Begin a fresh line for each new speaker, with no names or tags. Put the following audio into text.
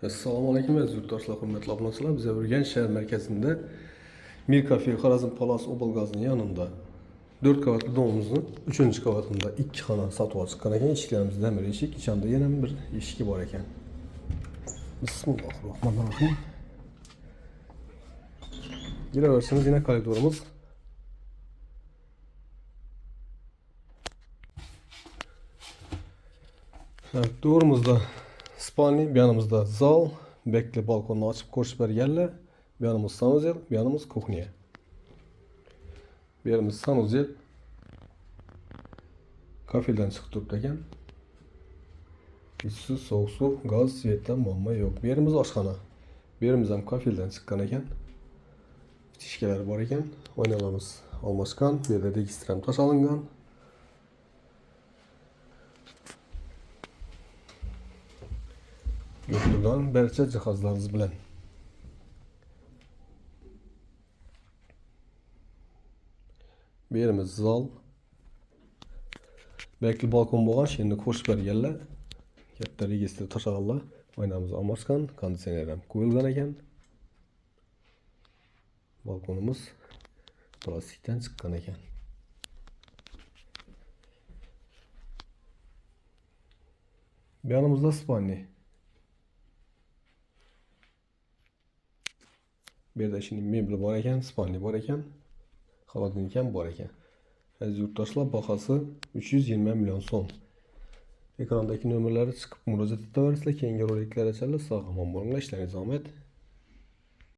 Assalomu alaykum aziz yurtdoshlar, hurmatli obunachilar. Biz Urganch shahar markazida Mir Cafe Xorazm Palace Oblgazning yanında 4 qavatli domimizning 3-qavatında 2 xona sotib chiqqan ekan. Eshiklarimiz demir eshik, ichida yana bir eshigi bor ekan. Bismillahirrohmanirrohim. Giraversiniz, yine koridorumuz. Evet, doğrumuzda spalni, bir yanımızda zal, bekli balkonunu açıp koşup bergenle, bir yanımız sanuzel, bir yanımız kuhniye. Bir yerimiz sanuzel, kafilden çıkıp dururken, içsiz, soğuk su, gaz, siyetten muamma yok. Bir yerimiz aşkhana, bir yerimiz hem kafilden çıkan eken, bitişkeler var eken, oynalarımız almaskan, bir yerde registrem taş alıngan. Götürülen barcha cihazlarınız bilen. Bir yerimiz zal. Belki balkon boğan şimdi koşup bergenler. Katta registri taşağanlar. Oynamız almaskan, kondisyonerim koyulgan ekan. Balkonumuz plastikten çıkan ekan. Bir yanımızda spalni. Bir yerde şimdi mebel var ekan, spalni var ekan, холодильник var ekan. Aziz yurtdoshlar, bahası 320 milyon so'm. Ekrandaki nömrələri çıxıb müraciət etərsizlər, keyingi roliklər açarlar. Sağ olun, işlərinizə zəhmət.